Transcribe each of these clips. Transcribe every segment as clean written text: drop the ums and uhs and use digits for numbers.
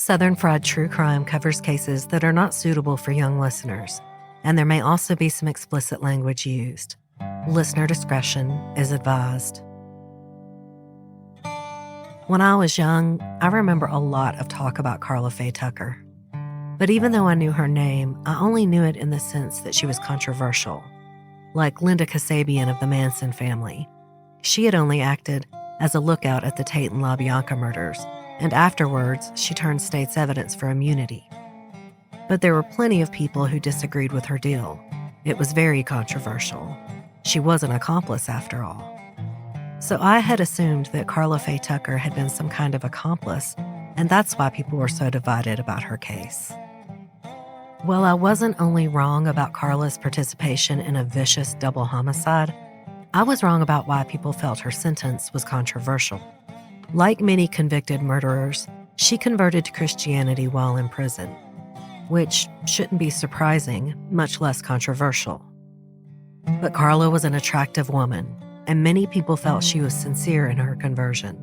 Southern Fried True Crime covers cases that are not suitable for young listeners, and there may also be some explicit language used. Listener discretion is advised. When I was young, I remember a lot of talk about Karla Faye Tucker. But even though I knew her name, I only knew it in the sense that she was controversial. Like Linda Kasabian of the Manson family, she had only acted as a lookout at the Tate and LaBianca murders, and afterwards she turned state's evidence for immunity. But there were plenty of people who disagreed with her deal. It was very controversial. She was an accomplice after all. So I had assumed that Karla Faye Tucker had been some kind of accomplice, and that's why people were so divided about her case. Well, I wasn't only wrong about Karla's participation in a vicious double homicide, I was wrong about why people felt her sentence was controversial. Like many convicted murderers, she converted to Christianity while in prison, which shouldn't be surprising, much less controversial. But Karla was an attractive woman, and many people felt she was sincere in her conversion.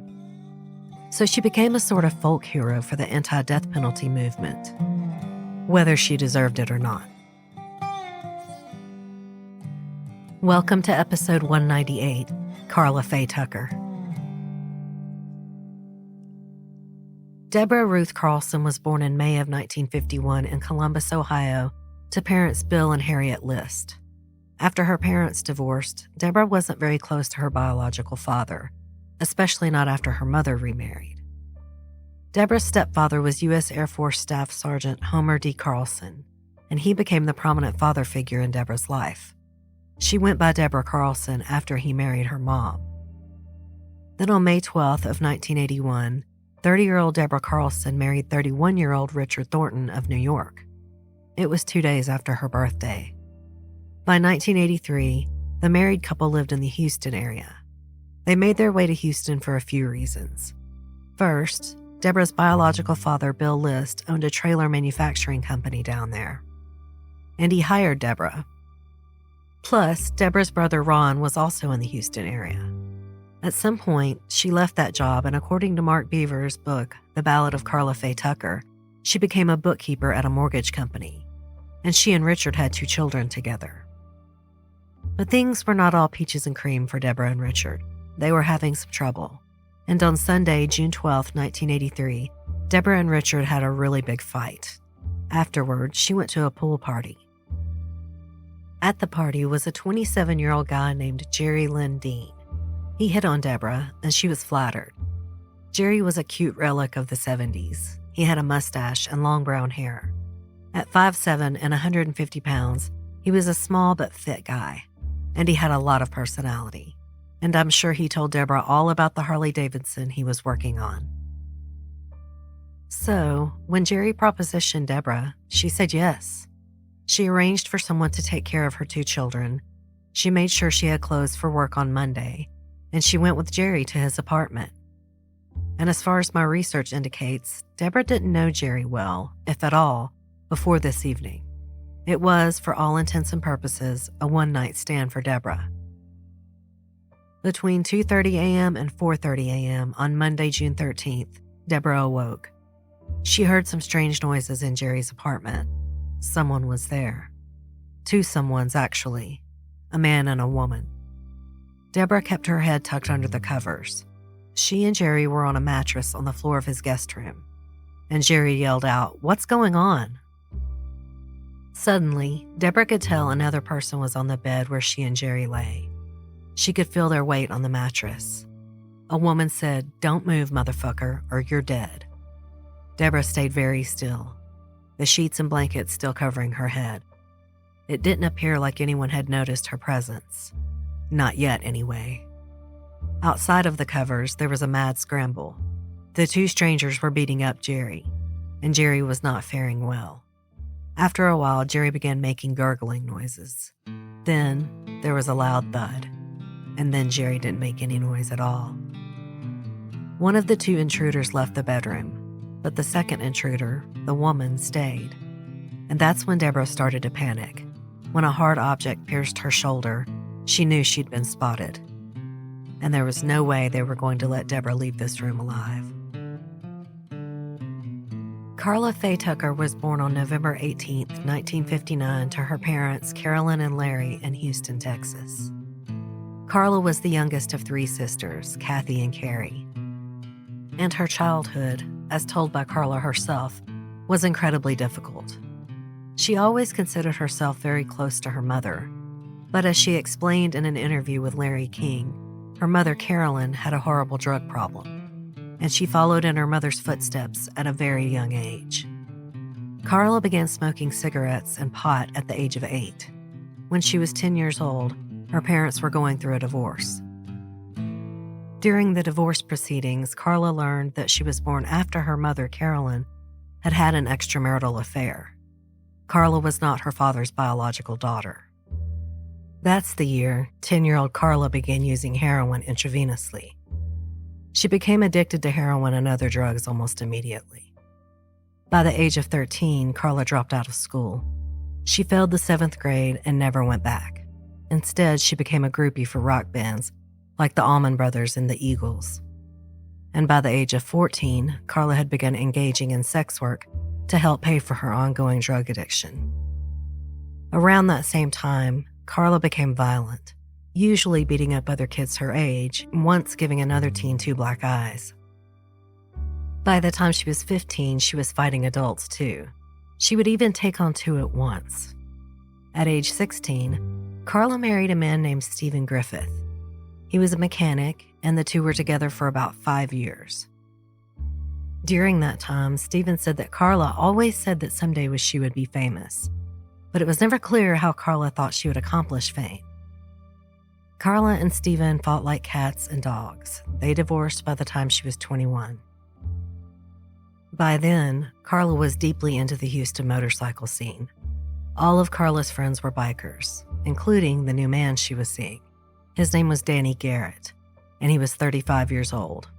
So she became a sort of folk hero for the anti-death penalty movement, whether she deserved it or not. Welcome to episode 198, Karla Faye Tucker. Deborah Ruth Carlson was born in May of 1951 in Columbus, Ohio, to parents Bill and Harriet List. After her parents divorced, Deborah wasn't very close to her biological father, especially not after her mother remarried. Deborah's stepfather was U.S. Air Force Staff Sergeant Homer D. Carlson, and he became the prominent father figure in Deborah's life. She went by Deborah Carlson after he married her mom. Then on May 12th of 1981, 30-year-old Deborah Carlson married 31-year-old Richard Thornton of New York. It was 2 days after her birthday. By 1983, the married couple lived in the Houston area. They made their way to Houston for a few reasons. First, Deborah's biological father, Bill List, owned a trailer manufacturing company down there, and he hired Deborah. Plus, Deborah's brother Ron was also in the Houston area. At some point, she left that job, and according to Mark Beaver's book, The Ballad of Karla Faye Tucker, she became a bookkeeper at a mortgage company, and she and Richard had 2 children together. But things were not all peaches and cream for Deborah and Richard. They were having some trouble. And on Sunday, June 12, 1983, Deborah and Richard had a really big fight. Afterward, she went to a pool party. At the party was a 27-year-old guy named Jerry Lynn Dean. He hit on Deborah, and she was flattered. Jerry was a cute relic of the 70s. He had a mustache and long brown hair. At 5'7" and 150 pounds, he was a small but fit guy, and he had a lot of personality. And I'm sure he told Deborah all about the Harley-Davidson he was working on. So, when Jerry propositioned Deborah, she said yes. She arranged for someone to take care of her 2 children. She made sure she had clothes for work on Monday, and she went with Jerry to his apartment. And as far as my research indicates, Deborah didn't know Jerry well, if at all, before this evening. It was, for all intents and purposes, a one-night stand for Deborah. Between 2:30 a.m. and 4:30 a.m. on Monday, June 13th, Deborah awoke. She heard some strange noises in Jerry's apartment. Someone was there. 2 someones, actually. A man and a woman. Deborah kept her head tucked under the covers. She and Jerry were on a mattress on the floor of his guest room. And Jerry yelled out, "What's going on?" Suddenly, Deborah could tell another person was on the bed where she and Jerry lay. She could feel their weight on the mattress. A woman said, "Don't move, motherfucker, or you're dead." Deborah stayed very still, the sheets and blankets still covering her head. It didn't appear like anyone had noticed her presence. Not yet, anyway. Outside of the covers, there was a mad scramble. The 2 strangers were beating up Jerry, and Jerry was not faring well. After a while, Jerry began making gurgling noises. Then, there was a loud thud. And then Jerry didn't make any noise at all. One of the 2 intruders left the bedroom, but the second intruder, the woman, stayed. And that's when Deborah started to panic. When a hard object pierced her shoulder, she knew she'd been spotted. And there was no way they were going to let Deborah leave this room alive. Karla Faye Tucker was born on November 18, 1959, to her parents, Carolyn and Larry, in Houston, Texas. Karla was the youngest of three sisters, Kathy and Carrie. And her childhood, as told by Karla herself, was incredibly difficult. She always considered herself very close to her mother, but as she explained in an interview with Larry King, her mother, Carolyn, had a horrible drug problem, and she followed in her mother's footsteps at a very young age. Karla began smoking cigarettes and pot at the age of 8. When she was 10 years old, her parents were going through a divorce. During the divorce proceedings, Karla learned that she was born after her mother, Carolyn, had had an extramarital affair. Karla was not her father's biological daughter. That's the year 10-year-old Karla began using heroin intravenously. She became addicted to heroin and other drugs almost immediately. By the age of 13, Karla dropped out of school. She failed the 7th grade and never went back. Instead, she became a groupie for rock bands like the Allman Brothers and the Eagles. And by the age of 14, Karla had begun engaging in sex work to help pay for her ongoing drug addiction. Around that same time, Karla became violent, usually beating up other kids her age, and once giving another teen 2 black eyes. By the time she was 15, she was fighting adults too. She would even take on 2 at once. At age 16, Karla married a man named Stephen Griffith. He was a mechanic, and the two were together for about 5 years. During that time, Stephen said that Karla always said that someday she would be famous, but it was never clear how Karla thought she would accomplish fame. Karla and Stephen fought like cats and dogs. They divorced by the time she was 21. By then, Karla was deeply into the Houston motorcycle scene. All of Karla's friends were bikers, including the new man she was seeing. His name was Danny Garrett, and he was 35 years old.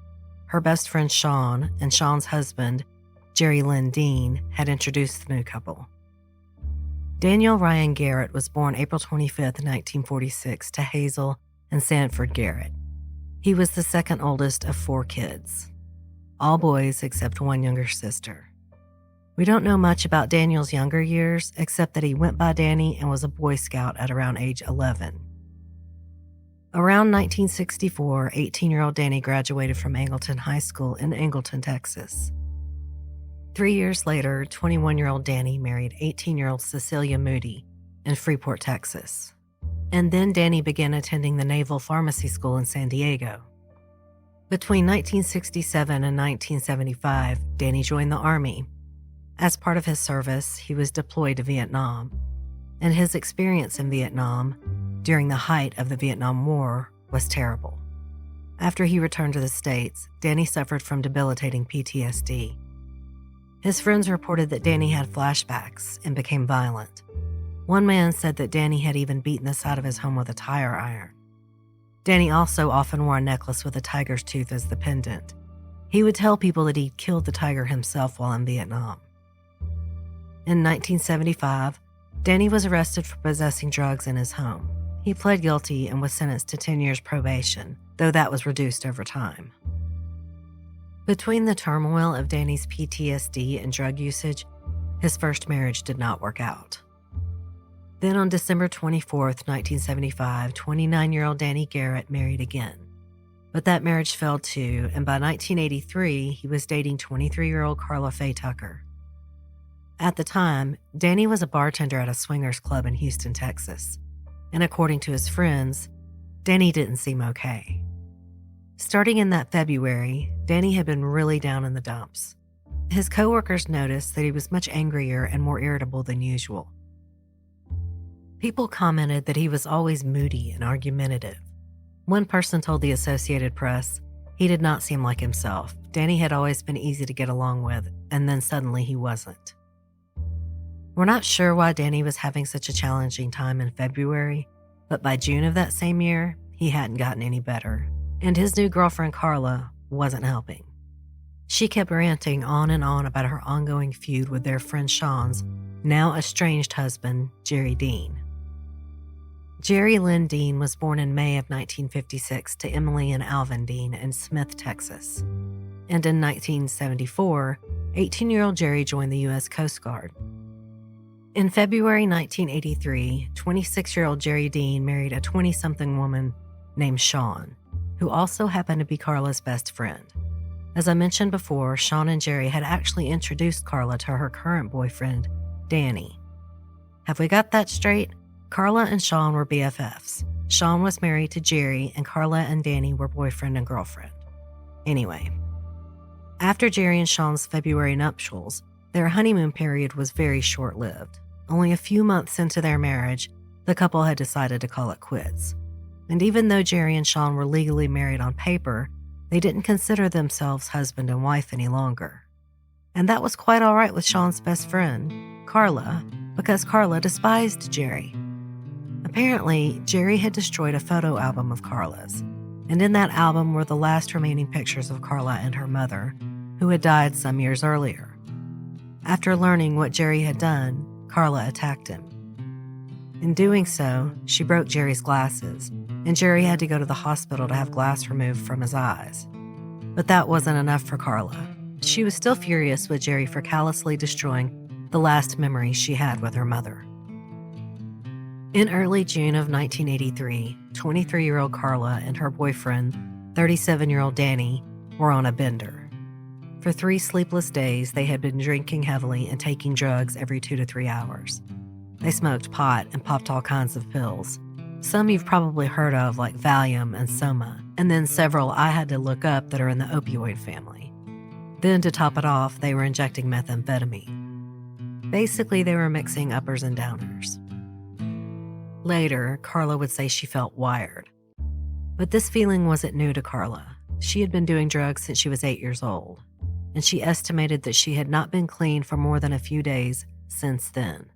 Her best friend Sean and Sean's husband, Jerry Lynn Dean, had introduced the new couple. Daniel Ryan Garrett was born April 25, 1946, to Hazel and Sanford Garrett. He was the second oldest of 4 kids, all boys except one younger sister. We don't know much about Daniel's younger years, except that he went by Danny and was a Boy Scout at around age 11. Around 1964, 18-year-old Danny graduated from Angleton High School in Angleton, Texas. 3 years later, 21-year-old Danny married 18-year-old Cecilia Moody in Freeport, Texas. And then Danny began attending the Naval Pharmacy School in San Diego. Between 1967 and 1975, Danny joined the Army. As part of his service, he was deployed to Vietnam, and his experience in Vietnam during the height of the Vietnam War was terrible. After he returned to the States, Danny suffered from debilitating PTSD. His friends reported that Danny had flashbacks and became violent. One man said that Danny had even beaten the side of his home with a tire iron. Danny also often wore a necklace with a tiger's tooth as the pendant. He would tell people that he'd killed the tiger himself while in Vietnam. In 1975, Danny was arrested for possessing drugs in his home. He pled guilty and was sentenced to 10 years probation, though that was reduced over time. Between the turmoil of Danny's PTSD and drug usage, his first marriage did not work out. Then on December 24, 1975, 29-year-old Danny Garrett married again. But that marriage fell too, and by 1983, he was dating 23-year-old Karla Faye Tucker. At the time, Danny was a bartender at a swingers club in Houston, Texas, and according to his friends, Danny didn't seem okay. Starting in that February, Danny had been really down in the dumps. His coworkers noticed that he was much angrier and more irritable than usual. People commented that he was always moody and argumentative. One person told the Associated Press he did not seem like himself. Danny had always been easy to get along with, and then suddenly he wasn't. We're not sure why Danny was having such a challenging time in February, but by June of that same year, he hadn't gotten any better, and his new girlfriend Karla wasn't helping. She kept ranting on and on about her ongoing feud with their friend Sean's now estranged husband, Jerry Dean. Jerry Lynn Dean was born in May of 1956 to Emily and Alvin Dean in Smith, Texas. And in 1974, 18-year-old Jerry joined the U.S. Coast Guard. In February 1983, 26-year-old Jerry Dean married a 20-something woman named Shawn, who also happened to be Karla's best friend. As I mentioned before, Shawn and Jerry had actually introduced Karla to her current boyfriend, Danny. Have we got that straight? Karla and Shawn were BFFs. Shawn was married to Jerry, and Karla and Danny were boyfriend and girlfriend. Anyway, after Jerry and Shawn's February nuptials, their honeymoon period was very short-lived. Only a few months into their marriage, the couple had decided to call it quits. And even though Jerry and Shawn were legally married on paper, they didn't consider themselves husband and wife any longer. And that was quite all right with Shawn's best friend, Karla, because Karla despised Jerry. Apparently, Jerry had destroyed a photo album of Karla's, and in that album were the last remaining pictures of Karla and her mother, who had died some years earlier. After learning what Jerry had done, Karla attacked him. In doing so, she broke Jerry's glasses, and Jerry had to go to the hospital to have glass removed from his eyes. But that wasn't enough for Karla. She was still furious with Jerry for callously destroying the last memory she had with her mother. In early June of 1983, 23-year-old Karla and her boyfriend, 37-year-old Danny, were on a bender. For 3 sleepless days, they had been drinking heavily and taking drugs every 2 to 3 hours. They smoked pot and popped all kinds of pills. Some you've probably heard of, like Valium and Soma, and then several I had to look up that are in the opioid family. Then, to top it off, they were injecting methamphetamine. Basically, they were mixing uppers and downers. Later, Karla would say she felt wired. But this feeling wasn't new to Karla. She had been doing drugs since she was 8 years old, and she estimated that she had not been clean for more than a few days since then.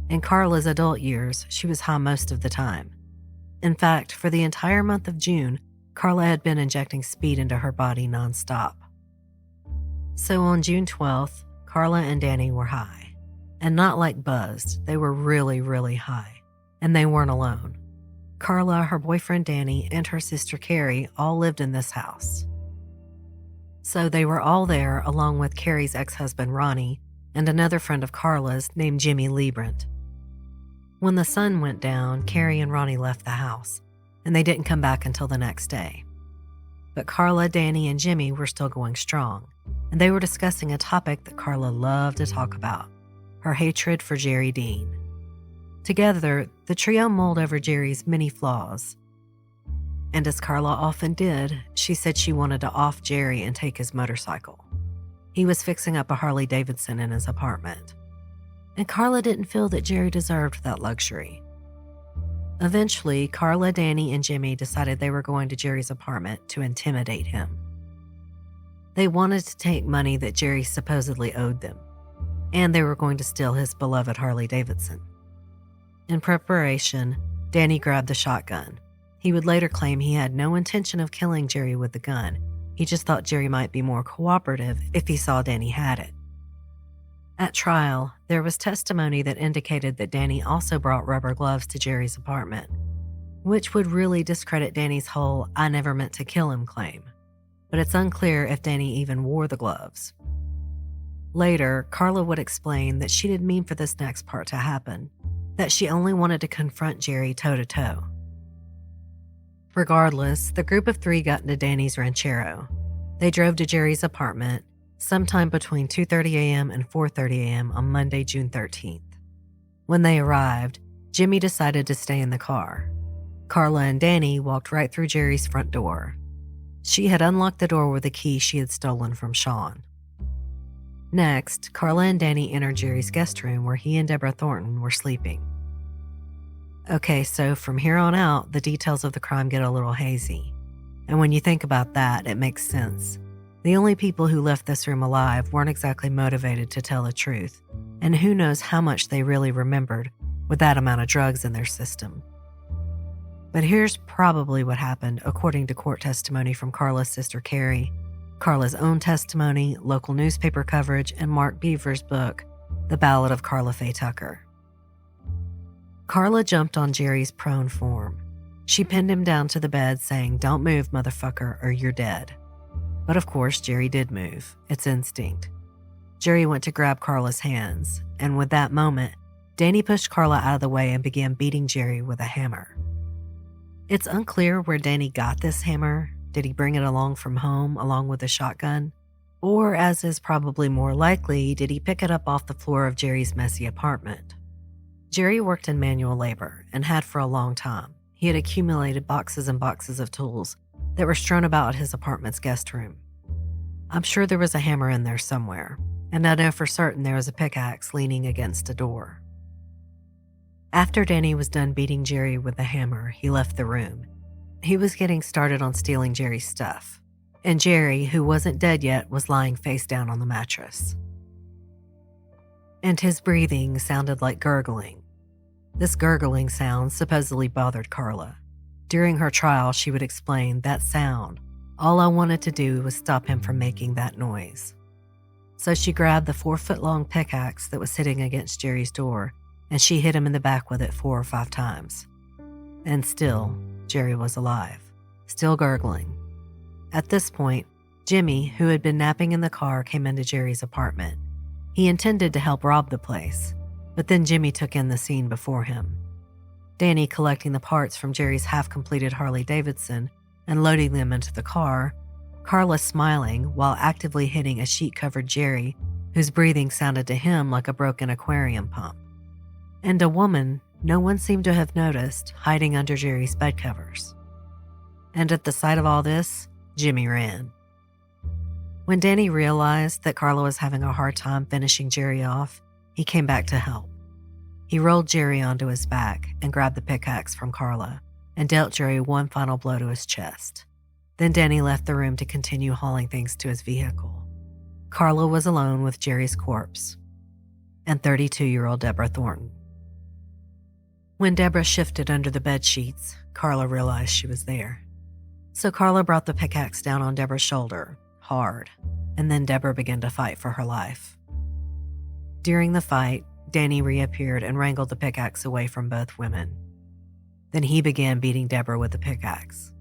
In Karla's adult years, she was high most of the time. In fact, for the entire month of June, Karla had been injecting speed into her body nonstop. So on June 12th, Karla and Danny were high. And not like buzzed, they were really, really high. And they weren't alone. Karla, her boyfriend Danny, and her sister Carrie all lived in this house. So they were all there along with Carrie's ex-husband Ronnie and another friend of Karla's named Jimmy Liebrand. When the sun went down, Carrie and Ronnie left the house, and they didn't come back until the next day. But Karla, Danny, and Jimmy were still going strong, and they were discussing a topic that Karla loved to talk about, her hatred for Jerry Dean. Together, the trio mulled over Jerry's many flaws. And as Karla often did, she said she wanted to off Jerry and take his motorcycle. He was fixing up a Harley-Davidson in his apartment. And Karla didn't feel that Jerry deserved that luxury. Eventually, Karla, Danny, and Jimmy decided they were going to Jerry's apartment to intimidate him. They wanted to take money that Jerry supposedly owed them, and they were going to steal his beloved Harley-Davidson. In preparation, Danny grabbed the shotgun. He would later claim he had no intention of killing Jerry with the gun. He just thought Jerry might be more cooperative if he saw Danny had it. At trial, there was testimony that indicated that Danny also brought rubber gloves to Jerry's apartment, which would really discredit Danny's whole "I never meant to kill him" claim. But it's unclear if Danny even wore the gloves. Later, Karla would explain that she didn't mean for this next part to happen, that she only wanted to confront Jerry toe-to-toe. Regardless, the group of 3 got into Danny's Ranchero. They drove to Jerry's apartment sometime between 2:30 a.m. and 4:30 a.m. on Monday, June 13th. When they arrived, Jimmy decided to stay in the car. Karla and Danny walked right through Jerry's front door. She had unlocked the door with a key she had stolen from Shawn. Next, Karla and Danny entered Jerry's guest room where he and Deborah Thornton were sleeping. Okay, so from here on out, the details of the crime get a little hazy. And when you think about that, it makes sense. The only people who left this room alive weren't exactly motivated to tell the truth, and who knows how much they really remembered with that amount of drugs in their system. But here's probably what happened according to court testimony from Karla's sister Carrie, Karla's own testimony, local newspaper coverage, and Mark Beaver's book, The Ballad of Karla Faye Tucker. Karla jumped on Jerry's prone form. She pinned him down to the bed saying, "Don't move, motherfucker, or you're dead." But of course, Jerry did move. It's instinct. Jerry went to grab Karla's hands, and with that moment, Danny pushed Karla out of the way and began beating Jerry with a hammer. It's unclear where Danny got this hammer. Did he bring it along from home along with a shotgun? Or, as is probably more likely, did he pick it up off the floor of Jerry's messy apartment? Jerry worked in manual labor and had for a long time. He had accumulated boxes and boxes of tools that were strewn about his apartment's guest room. I'm sure there was a hammer in there somewhere, and I know for certain there was a pickaxe leaning against a door. After Danny was done beating Jerry with the hammer, he left the room. He was getting started on stealing Jerry's stuff, and Jerry, who wasn't dead yet, was lying face down on the mattress. And his breathing sounded like gurgling. This gurgling sound supposedly bothered Karla. During her trial, she would explain that sound. All I wanted to do was stop him from making that noise. So she grabbed the 4-foot-long pickaxe that was sitting against Jerry's door, and she hit him in the back with it 4 or 5 times. And still, Jerry was alive, still gurgling. At this point, Jimmy, who had been napping in the car, came into Jerry's apartment. He intended to help rob the place, but then Jimmy took in the scene before him. Danny collecting the parts from Jerry's half-completed Harley-Davidson and loading them into the car, Karla smiling while actively hitting a sheet-covered Jerry, whose breathing sounded to him like a broken aquarium pump. And a woman no one seemed to have noticed hiding under Jerry's bed covers. And at the sight of all this, Jimmy ran. When Danny realized that Karla was having a hard time finishing Jerry off, he came back to help. He rolled Jerry onto his back and grabbed the pickaxe from Karla and dealt Jerry one final blow to his chest. Then Danny left the room to continue hauling things to his vehicle. Karla was alone with Jerry's corpse and 32-year-old Deborah Thornton. When Deborah shifted under the bed sheets, Karla realized she was there. So Karla brought the pickaxe down on Deborah's shoulder, hard, and then Deborah began to fight for her life. During the fight, Danny reappeared and wrangled the pickaxe away from both women. Then he began beating Deborah with the pickaxe.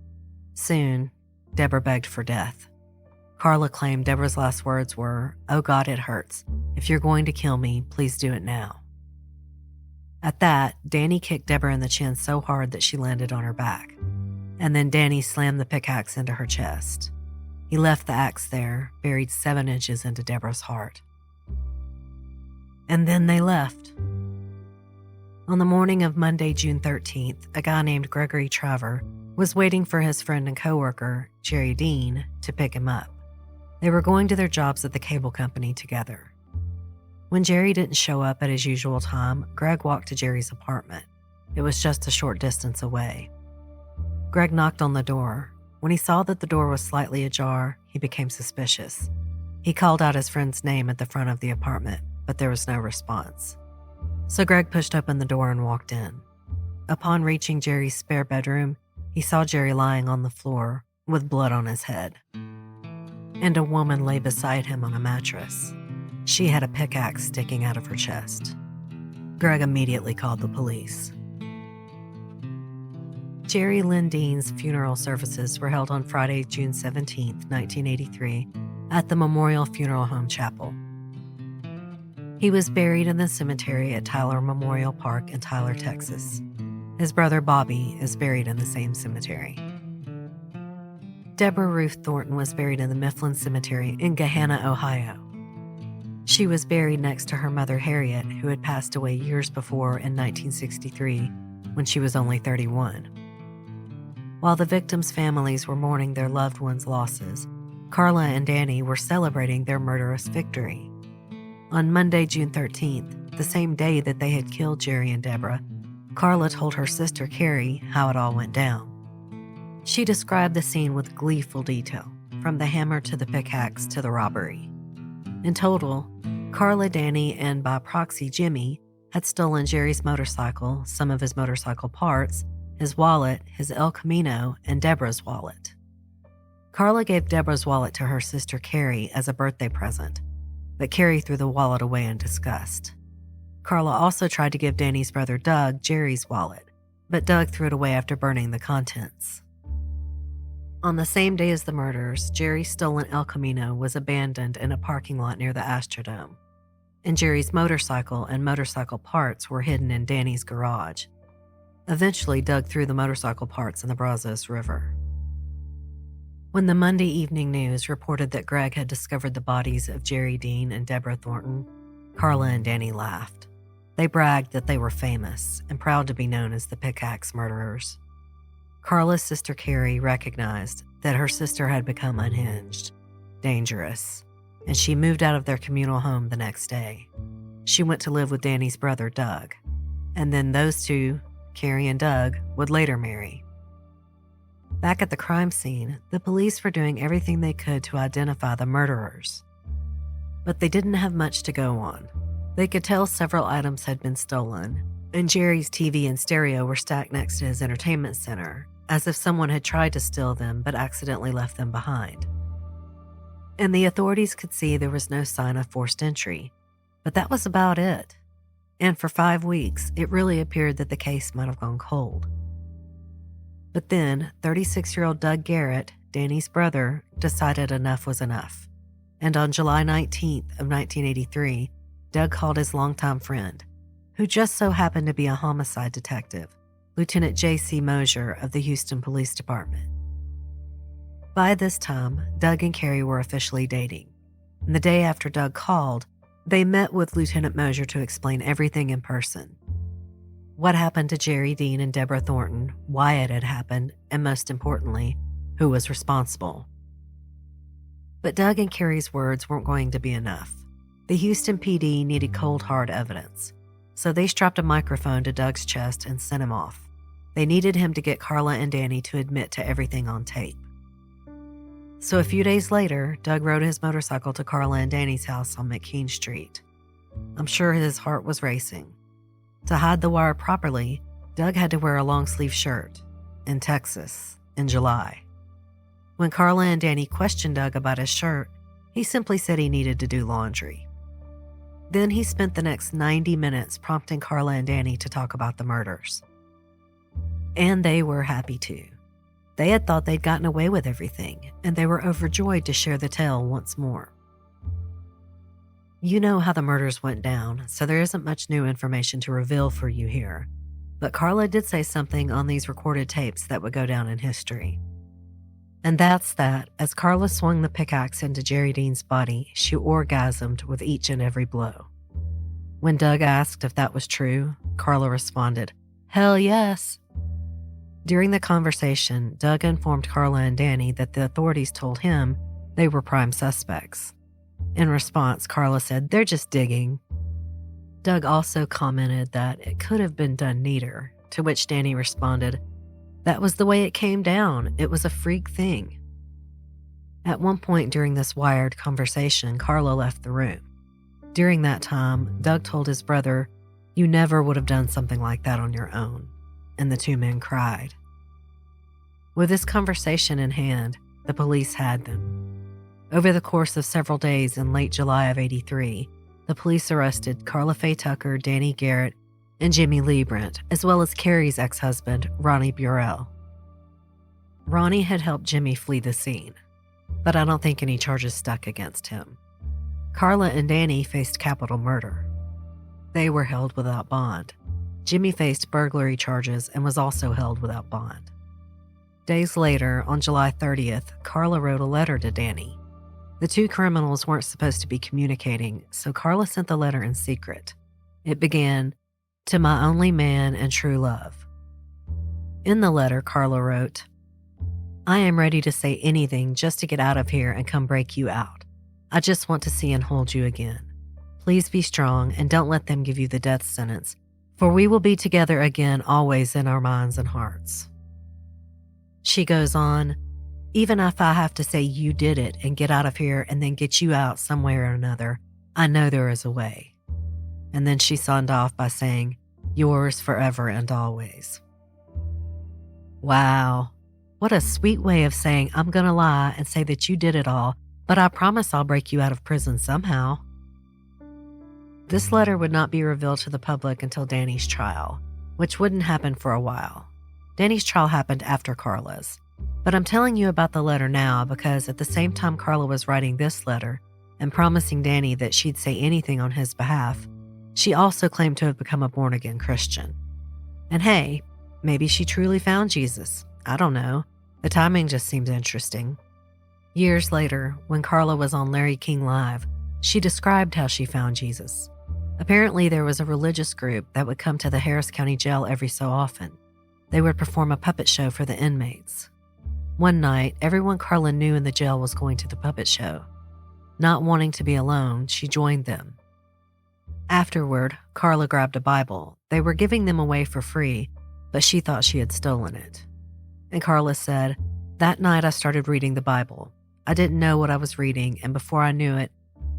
Soon, Deborah begged for death. Karla claimed Deborah's last words were, "Oh God, it hurts. If you're going to kill me, please do it now." At that, Danny kicked Deborah in the chin so hard that she landed on her back. And then Danny slammed the pickaxe into her chest. He left the axe there, buried 7 inches into Deborah's heart. And then they left. On the morning of Monday, June 13th, a guy named Gregory Traver was waiting for his friend and coworker, Jerry Dean, to pick him up. They were going to their jobs at the cable company together. When Jerry didn't show up at his usual time, Greg walked to Jerry's apartment. It was just a short distance away. Greg knocked on the door. When he saw that the door was slightly ajar, he became suspicious. He called out his friend's name at the front of the apartment, but there was no response. So Greg pushed open the door and walked in. Upon reaching Jerry's spare bedroom, he saw Jerry lying on the floor with blood on his head. And a woman lay beside him on a mattress. She had a pickaxe sticking out of her chest. Greg immediately called the police. Jerry Lynn Dean's funeral services were held on Friday, June 17, 1983, at the Memorial Funeral Home Chapel. He was buried in the cemetery at Tyler Memorial Park in Tyler, Texas. His brother Bobby is buried in the same cemetery. Deborah Ruth Thornton was buried in the Mifflin Cemetery in Gahanna, Ohio. She was buried next to her mother Harriet, who had passed away years before in 1963 when she was only 31. While the victims' families were mourning their loved ones' losses, Karla and Danny were celebrating their murderous victory. On Monday, June 13th, the same day that they had killed Jerry and Deborah, Karla told her sister Carrie how it all went down. She described the scene with gleeful detail, from the hammer to the pickaxe to the robbery. In total, Karla, Danny, and by proxy Jimmy had stolen Jerry's motorcycle, some of his motorcycle parts, his wallet, his El Camino, and Deborah's wallet. Karla gave Deborah's wallet to her sister Carrie as a birthday present, but Carrie threw the wallet away in disgust. Karla also tried to give Danny's brother Doug Jerry's wallet, but Doug threw it away after burning the contents. On the same day as the murders, Jerry's stolen El Camino was abandoned in a parking lot near the Astrodome, and Jerry's motorcycle and motorcycle parts were hidden in Danny's garage. Eventually, Doug threw the motorcycle parts in the Brazos River. When the Monday Evening News reported that Greg had discovered the bodies of Jerry Dean and Deborah Thornton, Karla and Danny laughed. They bragged that they were famous and proud to be known as the Pickaxe Murderers. Karla's sister Carrie recognized that her sister had become unhinged, dangerous, and she moved out of their communal home the next day. She went to live with Danny's brother, Doug, and then those two, Carrie and Doug, would later marry. Back at the crime scene, the police were doing everything they could to identify the murderers. But they didn't have much to go on. They could tell several items had been stolen, and Jerry's TV and stereo were stacked next to his entertainment center, as if someone had tried to steal them but accidentally left them behind. And the authorities could see there was no sign of forced entry, but that was about it. And for 5 weeks, it really appeared that the case might have gone cold. But then, 36-year-old Doug Garrett, Danny's brother, decided enough was enough. And on July 19th of 1983, Doug called his longtime friend, who just so happened to be a homicide detective, Lieutenant J.C. Mosier of the Houston Police Department. By this time, Doug and Carrie were officially dating. And the day after Doug called, they met with Lieutenant Mosier to explain everything in person. What happened to Jerry Dean and Deborah Thornton, why it had happened, and most importantly, who was responsible. But Doug and Carrie's words weren't going to be enough. The Houston PD needed cold, hard evidence, so they strapped a microphone to Doug's chest and sent him off. They needed him to get Karla and Danny to admit to everything on tape. So a few days later, Doug rode his motorcycle to Karla and Danny's house on McKean Street. I'm sure his heart was racing. To hide the wire properly, Doug had to wear a long-sleeve shirt in Texas in July. When Karla and Danny questioned Doug about his shirt, he simply said he needed to do laundry. Then he spent the next 90 minutes prompting Karla and Danny to talk about the murders. And they were happy too. They had thought they'd gotten away with everything, and they were overjoyed to share the tale once more. You know how the murders went down, so there isn't much new information to reveal for you here. But Karla did say something on these recorded tapes that would go down in history. And that's that, as Karla swung the pickaxe into Jerry Dean's body, she orgasmed with each and every blow. When Doug asked if that was true, Karla responded, "Hell yes." During the conversation, Doug informed Karla and Danny that the authorities told him they were prime suspects. In response, Karla said, "They're just digging." Doug also commented that it could have been done neater, to which Danny responded, "That was the way it came down. It was a freak thing." At one point during this wired conversation, Karla left the room. During that time, Doug told his brother, "You never would have done something like that on your own," and the two men cried. With this conversation in hand, the police had them. Over the course of several days in late July of '83, the police arrested Karla Faye Tucker, Danny Garrett, and Jimmy Lee Brent, as well as Carrie's ex-husband, Ronnie Burrell. Ronnie had helped Jimmy flee the scene, but I don't think any charges stuck against him. Karla and Danny faced capital murder. They were held without bond. Jimmy faced burglary charges and was also held without bond. Days later, on July 30th, Karla wrote a letter to Danny. The two criminals weren't supposed to be communicating, so Karla sent the letter in secret. It began, "To my only man and true love." In the letter, Karla wrote, "I am ready to say anything just to get out of here and come break you out. I just want to see and hold you again. Please be strong and don't let them give you the death sentence, for we will be together again always in our minds and hearts." She goes on, "Even if I have to say you did it and get out of here and then get you out some way or another, I know there is a way." And then she signed off by saying, "Yours forever and always." Wow, what a sweet way of saying I'm going to lie and say that you did it all, but I promise I'll break you out of prison somehow. This letter would not be revealed to the public until Danny's trial, which wouldn't happen for a while. Danny's trial happened after Karla's. But I'm telling you about the letter now because at the same time Karla was writing this letter and promising Danny that she'd say anything on his behalf, she also claimed to have become a born-again Christian. And hey, maybe she truly found Jesus. I don't know. The timing just seems interesting. Years later, when Karla was on Larry King Live, she described how she found Jesus. Apparently, there was a religious group that would come to the Harris County Jail every so often. They would perform a puppet show for the inmates. One night, everyone Karla knew in the jail was going to the puppet show. Not wanting to be alone, she joined them. Afterward, Karla grabbed a Bible. They were giving them away for free, but she thought she had stolen it. And Karla said, "That night I started reading the Bible. I didn't know what I was reading, and before I knew it,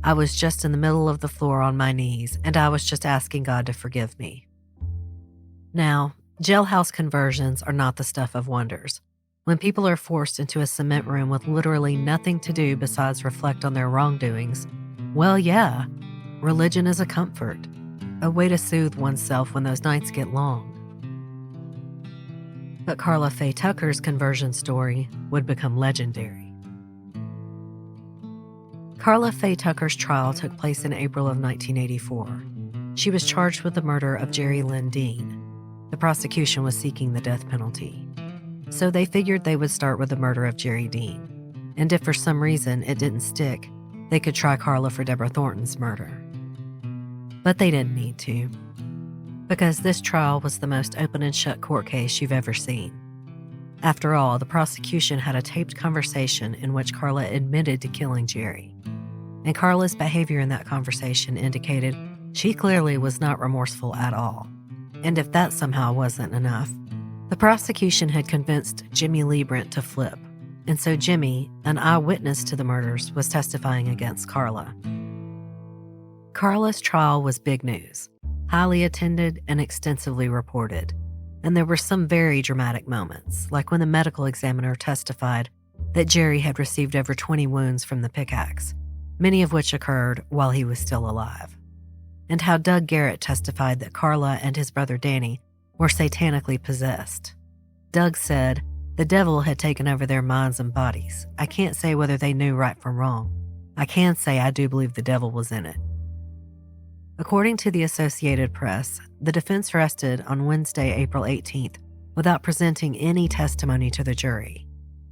I was just in the middle of the floor on my knees, and I was just asking God to forgive me." Now, jailhouse conversions are not the stuff of wonders. When people are forced into a cement room with literally nothing to do besides reflect on their wrongdoings, well, yeah, religion is a comfort, a way to soothe oneself when those nights get long. But Karla Faye Tucker's conversion story would become legendary. Karla Faye Tucker's trial took place in April of 1984. She was charged with the murder of Jerry Lynn Dean. The prosecution was seeking the death penalty. So they figured they would start with the murder of Jerry Dean. And if for some reason it didn't stick, they could try Karla for Deborah Thornton's murder. But they didn't need to, because this trial was the most open and shut court case you've ever seen. After all, the prosecution had a taped conversation in which Karla admitted to killing Jerry. And Karla's behavior in that conversation indicated she clearly was not remorseful at all. And if that somehow wasn't enough, the prosecution had convinced Jimmy Lee Brent to flip, and so Jimmy, an eyewitness to the murders, was testifying against Karla. Karla's trial was big news, highly attended and extensively reported, and there were some very dramatic moments, like when the medical examiner testified that Jerry had received over 20 wounds from the pickaxe, many of which occurred while he was still alive, and how Doug Garrett testified that Karla and his brother Danny were satanically possessed. Doug said, "The devil had taken over their minds and bodies. I can't say whether they knew right from wrong. I can say I do believe the devil was in it." According to the Associated Press, the defense rested on Wednesday, April 18th, without presenting any testimony to the jury.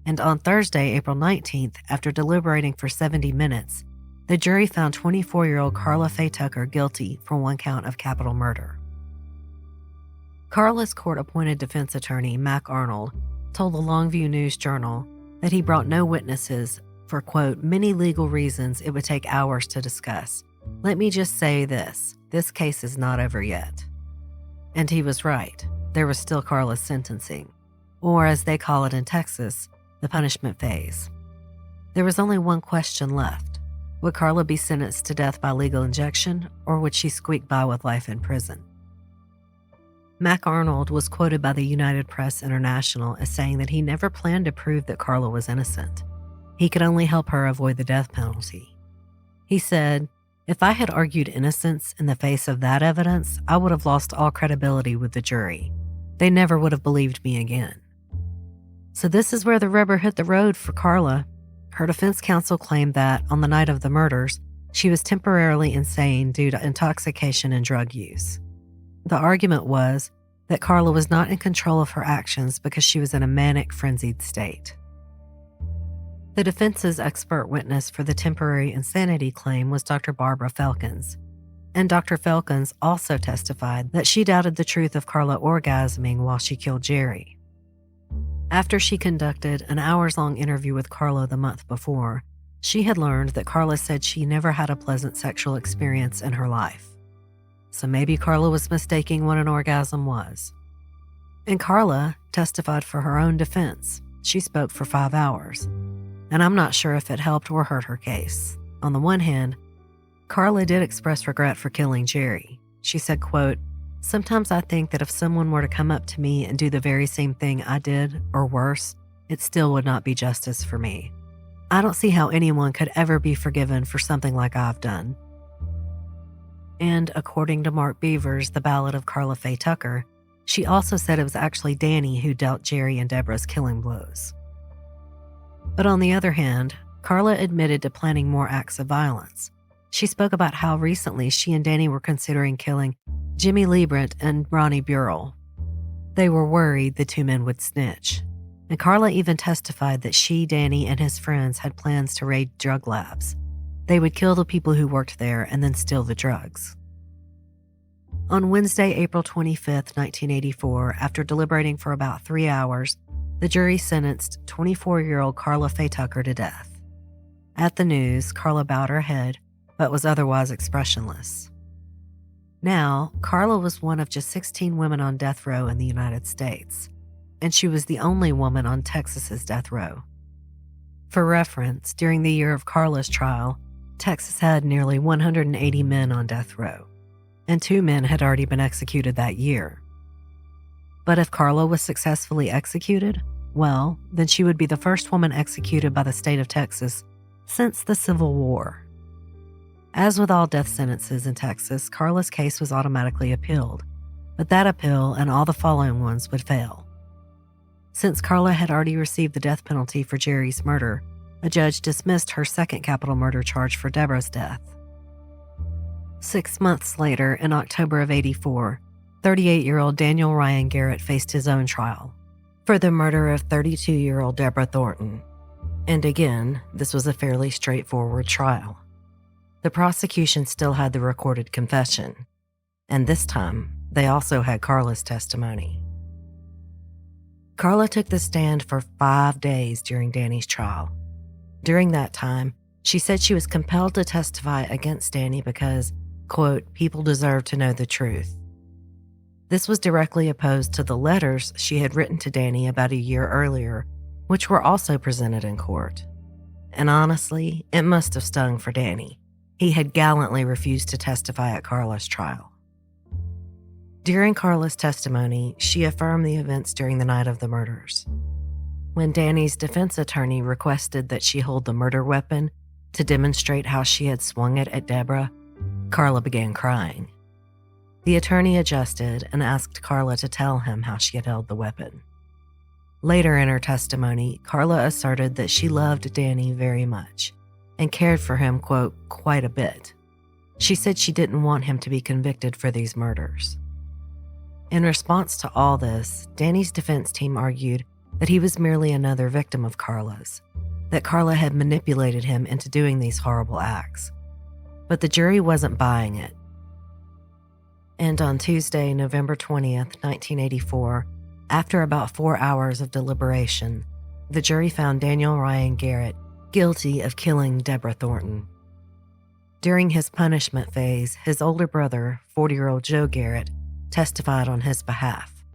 And on Thursday, April 19th, after deliberating for 70 minutes, the jury found 24-year-old Karla Faye Tucker guilty for one count of capital murder. Karla's court-appointed defense attorney, Mac Arnold, told the Longview News-Journal that he brought no witnesses for, quote, "many legal reasons it would take hours to discuss. Let me just say this case is not over yet." And he was right. There was still Karla's sentencing, or as they call it in Texas, the punishment phase. There was only one question left. Would Karla be sentenced to death by legal injection, or would she squeak by with life in prison? Mac Arnold was quoted by the United Press International as saying that he never planned to prove that Karla was innocent. He could only help her avoid the death penalty. He said, "If I had argued innocence in the face of that evidence, I would have lost all credibility with the jury. They never would have believed me again." So this is where the rubber hit the road for Karla. Her defense counsel claimed that, on the night of the murders, she was temporarily insane due to intoxication and drug use. The argument was that Karla was not in control of her actions because she was in a manic, frenzied state. The defense's expert witness for the temporary insanity claim was Dr. Barbara Felkins, and Dr. Felkins also testified that she doubted the truth of Karla orgasming while she killed Jerry. After she conducted an hours-long interview with Karla the month before, she had learned that Karla said she never had a pleasant sexual experience in her life. So maybe Karla was mistaking what an orgasm was. And Karla testified for her own defense. She spoke for 5 hours. And I'm not sure if it helped or hurt her case. On the one hand, Karla did express regret for killing Jerry. She said, quote, "Sometimes I think that if someone were to come up to me and do the very same thing I did, or worse, it still would not be justice for me. I don't see how anyone could ever be forgiven for something like I've done." And according to Mark Beavers, The Ballad of Karla Faye Tucker, she also said it was actually Danny who dealt Jerry and Deborah's killing blows. But on the other hand, Karla admitted to planning more acts of violence. She spoke about how recently she and Danny were considering killing Jimmy Liebrandt and Ronnie Burrell. They were worried the two men would snitch, and Karla even testified that she, Danny, and his friends had plans to raid drug labs. They would kill the people who worked there and then steal the drugs. On Wednesday, April 25, 1984, after deliberating for about 3 hours, the jury sentenced 24-year-old Karla Faye Tucker to death. At the news, Karla bowed her head, but was otherwise expressionless. Now, Karla was one of just 16 women on death row in the United States, and she was the only woman on Texas's death row. For reference, during the year of Karla's trial, Texas had nearly 180 men on death row, and 2 men had already been executed that year. But if Karla was successfully executed, well, then she would be the first woman executed by the state of Texas since the Civil War. As with all death sentences in Texas, Karla's case was automatically appealed, but that appeal and all the following ones would fail. Since Karla had already received the death penalty for Jerry's murder, a judge dismissed her second capital murder charge for Deborah's death. 6 months later, in October of '84, 38-year-old Daniel Ryan Garrett faced his own trial for the murder of 32-year-old Deborah Thornton. And again, this was a fairly straightforward trial. The prosecution still had the recorded confession, and this time, they also had Karla's testimony. Karla took the stand for 5 days during Danny's trial. During that time, she said she was compelled to testify against Danny because, quote, people deserve to know the truth. This was directly opposed to the letters she had written to Danny about a year earlier, which were also presented in court. And honestly, it must have stung for Danny. He had gallantly refused to testify at Karla's trial. During Karla's testimony, she affirmed the events during the night of the murders. When Danny's defense attorney requested that she hold the murder weapon to demonstrate how she had swung it at Deborah, Karla began crying. The attorney adjusted and asked Karla to tell him how she had held the weapon. Later in her testimony, Karla asserted that she loved Danny very much and cared for him, quote, quite a bit. She said she didn't want him to be convicted for these murders. In response to all this, Danny's defense team argued that he was merely another victim of Karla's, that Karla had manipulated him into doing these horrible acts. But the jury wasn't buying it. And on Tuesday, November 20th, 1984, after about 4 hours of deliberation, the jury found Daniel Ryan Garrett guilty of killing Deborah Thornton. During his punishment phase, his older brother, 40-year-old Joe Garrett, testified on his behalf.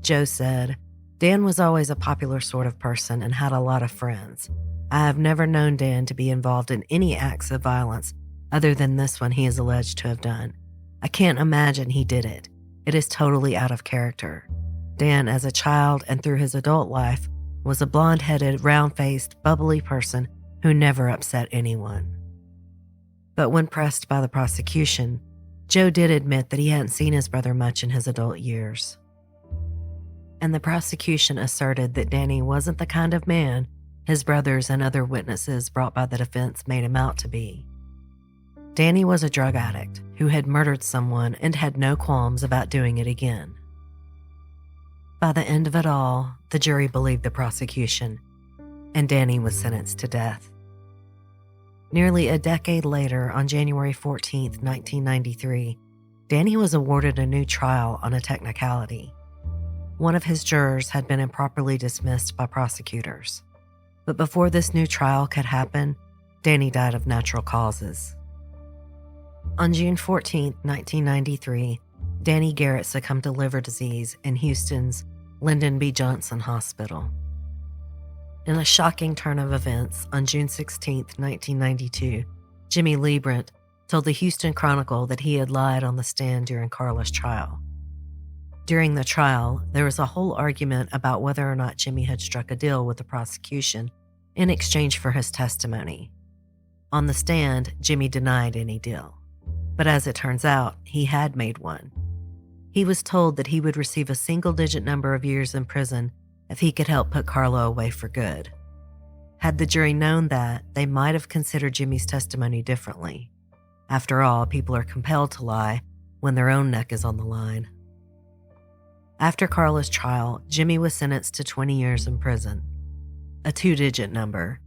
Joe said, Dan was always a popular sort of person and had a lot of friends. I have never known Dan to be involved in any acts of violence other than this one he is alleged to have done. I can't imagine he did it. It is totally out of character. Dan, as a child and through his adult life, was a blonde-headed, round-faced, bubbly person who never upset anyone. But when pressed by the prosecution, Joe did admit that he hadn't seen his brother much in his adult years. And the prosecution asserted that Danny wasn't the kind of man his brothers and other witnesses brought by the defense made him out to be. Danny was a drug addict who had murdered someone and had no qualms about doing it again. By the end of it all, the jury believed the prosecution, and Danny was sentenced to death. Nearly a decade later, on January 14, 1993, Danny was awarded a new trial on a technicality. One of his jurors had been improperly dismissed by prosecutors. But before this new trial could happen, Danny died of natural causes. On June 14, 1993, Danny Garrett succumbed to liver disease in Houston's Lyndon B. Johnson Hospital. In a shocking turn of events, on June 16, 1992, Jimmy Liebrandt told the Houston Chronicle that he had lied on the stand during Karla's trial. During the trial, there was a whole argument about whether or not Jimmy had struck a deal with the prosecution in exchange for his testimony. On the stand, Jimmy denied any deal. But as it turns out, he had made one. He was told that he would receive a single-digit number of years in prison if he could help put Karla away for good. Had the jury known that, they might have considered Jimmy's testimony differently. After all, people are compelled to lie when their own neck is on the line. After Karla's trial, Jimmy was sentenced to 20 years in prison, a 2-digit number,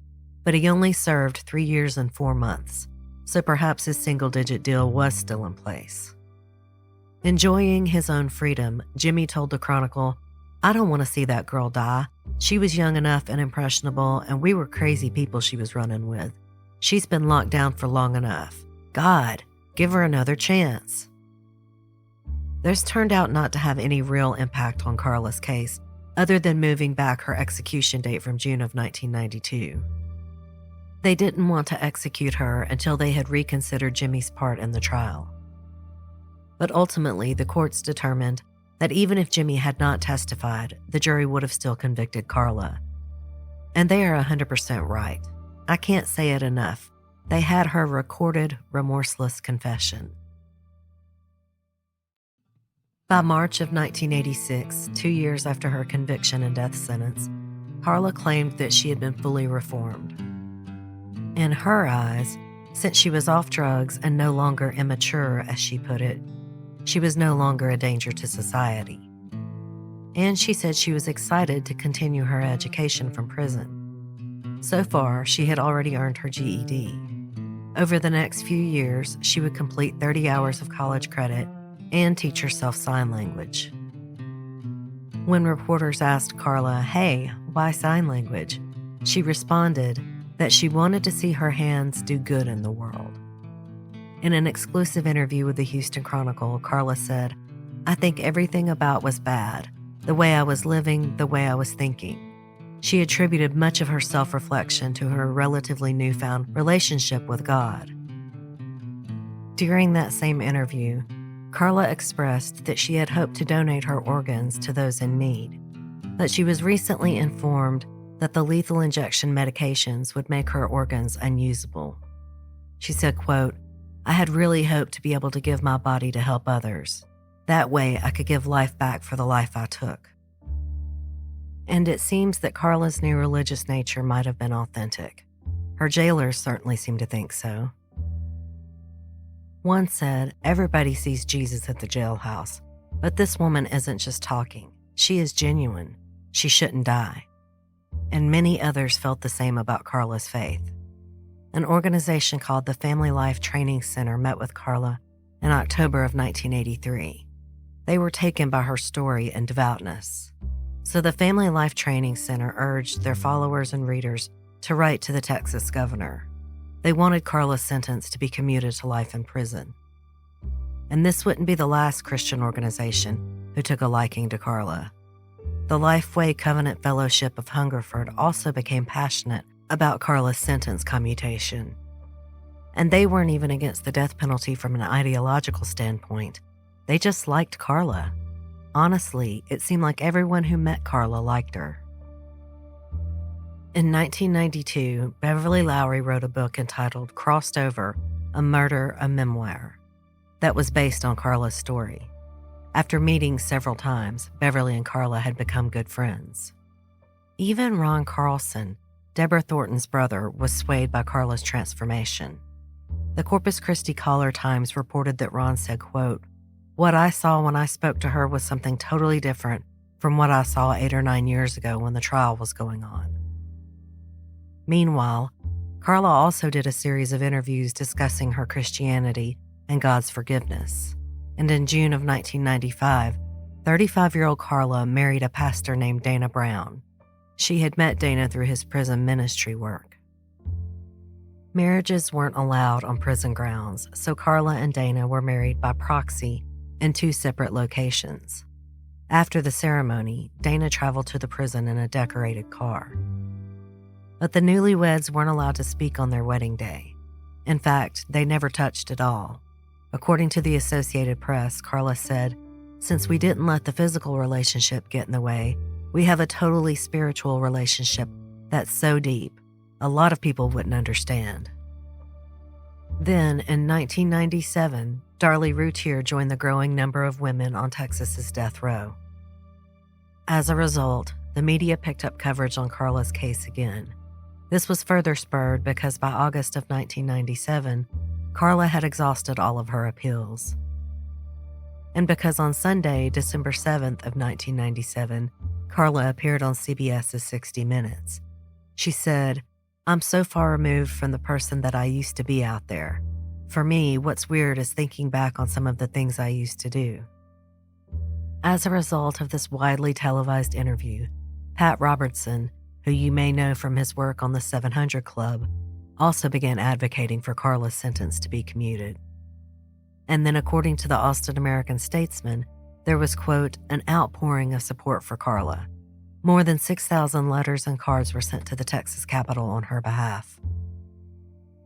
but he only served 3 years and 4 months, so perhaps his single-digit deal was still in place. Enjoying his own freedom, Jimmy told the Chronicle, "I don't want to see that girl die. She was young enough and impressionable, and we were crazy people she was running with. She's been locked down for long enough. God, give her another chance." This turned out not to have any real impact on Karla's case, other than moving back her execution date from June of 1992. They didn't want to execute her until they had reconsidered Jimmy's part in the trial. But ultimately, the courts determined that even if Jimmy had not testified, the jury would have still convicted Karla. And they are 100% right. I can't say it enough. They had her recorded, remorseless confession. By March of 1986, 2 years after her conviction and death sentence, Karla claimed that she had been fully reformed. In her eyes, since she was off drugs and no longer immature, as she put it, she was no longer a danger to society. And she said she was excited to continue her education from prison. So far, she had already earned her GED. Over the next few years, she would complete 30 hours of college credit and teach herself sign language. When reporters asked Karla, "Hey, why sign language?" she responded that she wanted to see her hands do good in the world. In an exclusive interview with the Houston Chronicle, Karla said, "I think everything about was bad. The way I was living, the way I was thinking." She attributed much of her self-reflection to her relatively newfound relationship with God. During that same interview, Karla expressed that she had hoped to donate her organs to those in need, but she was recently informed that the lethal injection medications would make her organs unusable. She said, quote, "I had really hoped to be able to give my body to help others. That way I could give life back for the life I took." And it seems that Karla's new religious nature might have been authentic. Her jailers certainly seemed to think so. One said, "Everybody sees Jesus at the jailhouse, but this woman isn't just talking. She is genuine. She shouldn't die." And many others felt the same about Karla's faith. An organization called the Family Life Training Center met with Karla in October of 1983. They were taken by her story and devoutness. So the Family Life Training Center urged their followers and readers to write to the Texas governor. They wanted Karla's sentence to be commuted to life in prison. And this wouldn't be the last Christian organization who took a liking to Karla. The Lifeway Covenant Fellowship of Hungerford also became passionate about Karla's sentence commutation. And they weren't even against the death penalty from an ideological standpoint. They just liked Karla. Honestly, it seemed like everyone who met Karla liked her. In 1992, Beverly Lowry wrote a book entitled Crossed Over, A Murder, a Memoir, that was based on Karla's story. After meeting several times, Beverly and Karla had become good friends. Even Ron Carlson, Deborah Thornton's brother, was swayed by Karla's transformation. The Corpus Christi Caller-Times reported that Ron said, quote, "What I saw when I spoke to her was something totally different from what I saw 8 or 9 years ago when the trial was going on." Meanwhile, Karla also did a series of interviews discussing her Christianity and God's forgiveness. And in June of 1995, 35-year-old Karla married a pastor named Dana Brown. She had met Dana through his prison ministry work. Marriages weren't allowed on prison grounds, so Karla and Dana were married by proxy in 2 separate locations. After the ceremony, Dana traveled to the prison in a decorated car. But the newlyweds weren't allowed to speak on their wedding day. In fact, they never touched at all. According to the Associated Press, Karla said, "Since we didn't let the physical relationship get in the way, we have a totally spiritual relationship that's so deep, a lot of people wouldn't understand." Then, in 1997, Darlie Routier joined the growing number of women on Texas's death row. As a result, the media picked up coverage on Karla's case again. This was further spurred because by August of 1997, Karla had exhausted all of her appeals. And because on Sunday, December 7th of 1997, Karla appeared on CBS's 60 Minutes. She said, "I'm so far removed from the person that I used to be out there. For me, what's weird is thinking back on some of the things I used to do." As a result of this widely televised interview, Pat Robertson, who you may know from his work on the 700 Club, also began advocating for Karla's sentence to be commuted. And then, according to the Austin American-Statesman, there was, quote, an outpouring of support for Karla. More than 6,000 letters and cards were sent to the Texas Capitol on her behalf.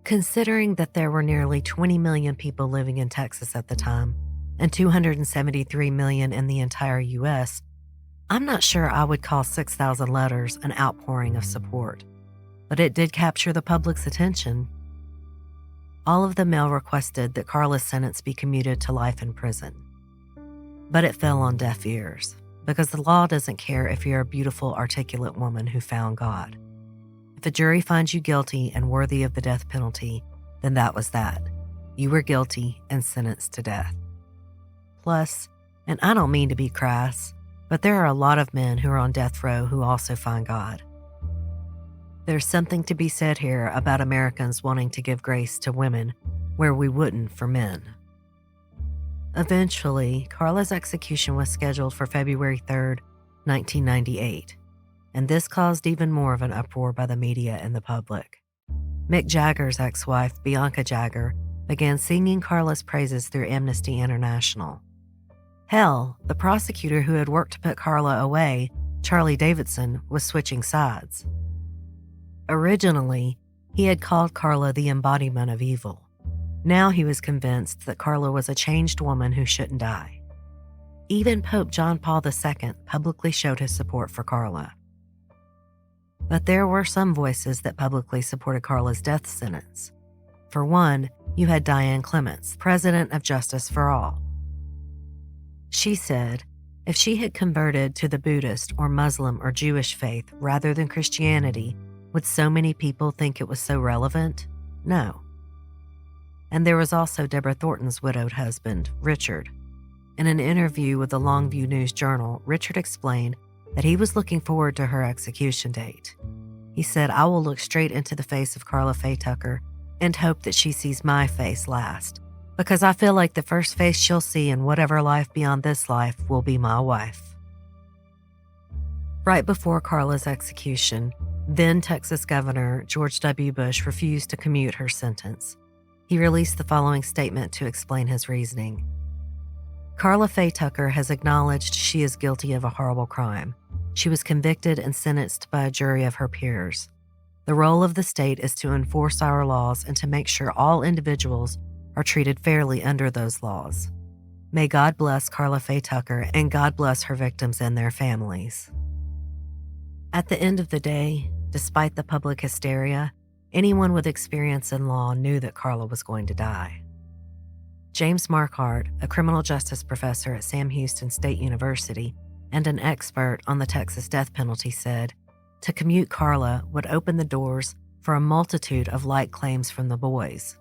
Considering that there were nearly 20 million people living in Texas at the time, and 273 million in the entire U.S., I'm not sure I would call 6,000 letters an outpouring of support, but it did capture the public's attention. All of the mail requested that Karla's sentence be commuted to life in prison. But it fell on deaf ears, because the law doesn't care if you're a beautiful, articulate woman who found God. If a jury finds you guilty and worthy of the death penalty, then that was that. You were guilty and sentenced to death. Plus, and I don't mean to be crass, but there are a lot of men who are on death row who also find God. There's something to be said here about Americans wanting to give grace to women where we wouldn't for men. Eventually, Karla's execution was scheduled for February 3rd, 1998, and this caused even more of an uproar by the media and the public. Mick Jagger's ex-wife, Bianca Jagger, began singing Karla's praises through Amnesty International. Hell, the prosecutor who had worked to put Karla away, Charlie Davidson, was switching sides. Originally, he had called Karla the embodiment of evil. Now he was convinced that Karla was a changed woman who shouldn't die. Even Pope John Paul II publicly showed his support for Karla. But there were some voices that publicly supported Karla's death sentence. For one, you had Diane Clements, president of Justice for All. She said, if she had converted to the Buddhist or Muslim or Jewish faith rather than Christianity, would so many people think it was so relevant? No. And there was also Deborah Thornton's widowed husband, Richard. In an interview with the Longview News Journal, Richard explained that he was looking forward to her execution date. He said, "I will look straight into the face of Karla Faye Tucker and hope that she sees my face last, because I feel like the first face she'll see in whatever life beyond this life will be my wife." Right before Karla's execution, then Texas Governor George W. Bush refused to commute her sentence. He released the following statement to explain his reasoning. Karla Faye Tucker has acknowledged she is guilty of a horrible crime. She was convicted and sentenced by a jury of her peers. The role of the state is to enforce our laws and to make sure all individuals are treated fairly under those laws. May God bless Karla Faye Tucker, and God bless her victims and their families. At the end of the day, despite the public hysteria, anyone with experience in law knew that Karla was going to die. James Marquardt, a criminal justice professor at Sam Houston State University and an expert on the Texas death penalty, said, to commute Karla would open the doors for a multitude of like claims from the boys.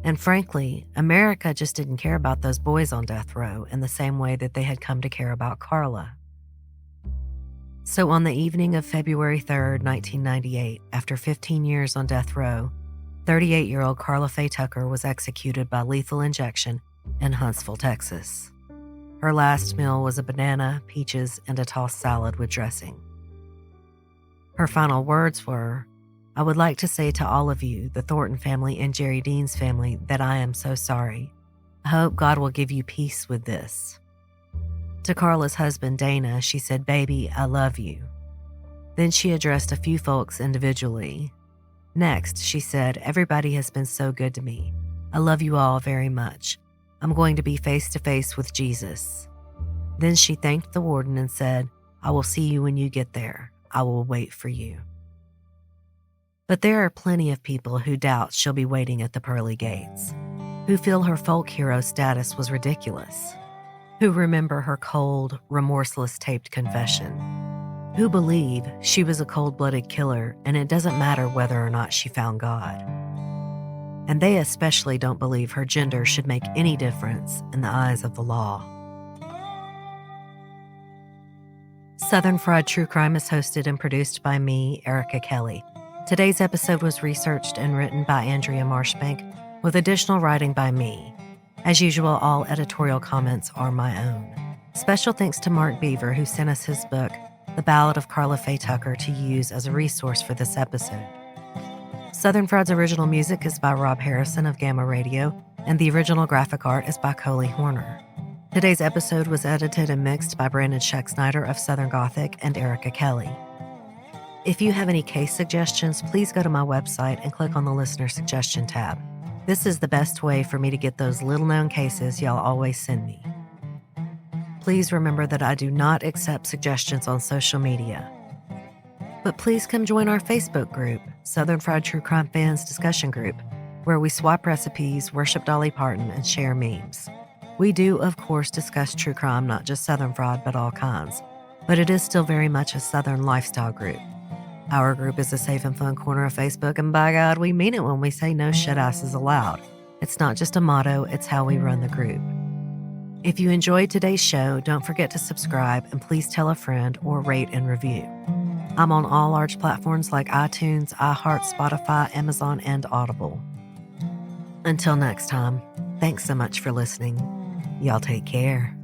And frankly, America just didn't care about those boys on death row in the same way that they had come to care about Karla. So on the evening of February 3rd, 1998, after 15 years on death row, 38-year-old Karla Faye Tucker was executed by lethal injection in Huntsville, Texas. Her last meal was a banana, peaches, and a tossed salad with dressing. Her final words were, "I would like to say to all of you, the Thornton family and Jerry Dean's family, that I am so sorry. I hope God will give you peace with this." To Karla's husband, Dana, she said, "Baby, I love you." Then she addressed a few folks individually. Next, she said, "Everybody has been so good to me. I love you all very much. I'm going to be face to face with Jesus." Then she thanked the warden and said, "I will see you when you get there. I will wait for you." But there are plenty of people who doubt she'll be waiting at the pearly gates, who feel her folk hero status was ridiculous, who remember her cold, remorseless taped confession, who believe she was a cold-blooded killer and it doesn't matter whether or not she found God. And they especially don't believe her gender should make any difference in the eyes of the law. Southern Fried True Crime is hosted and produced by me, Erica Kelley. Today's episode was researched and written by Andrea Marshbank, with additional writing by me. As usual, all editorial comments are my own. Special thanks to Mark Beaver, who sent us his book, The Ballad of Karla Faye Tucker, to use as a resource for this episode. Southern Fried's original music is by Rob Harrison of Gamma Radio, and the original graphic art is by Coley Horner. Today's episode was edited and mixed by Brandon Scheck-Snyder of Southern Gothic and Erica Kelley. If you have any case suggestions, please go to my website and click on the Listener Suggestion tab. This is the best way for me to get those little-known cases y'all always send me. Please remember that I do not accept suggestions on social media. But please come join our Facebook group, Southern Fried True Crime Fans Discussion Group, where we swap recipes, worship Dolly Parton, and share memes. We do, of course, discuss true crime, not just Southern Fried, but all kinds. But it is still very much a Southern lifestyle group. Our group is a safe and fun corner of Facebook, and by God, we mean it when we say no shit asses allowed. It's not just a motto, it's how we run the group. If you enjoyed today's show, don't forget to subscribe and please tell a friend or rate and review. I'm on all large platforms like iTunes, iHeart, Spotify, Amazon, and Audible. Until next time, thanks so much for listening. Y'all take care.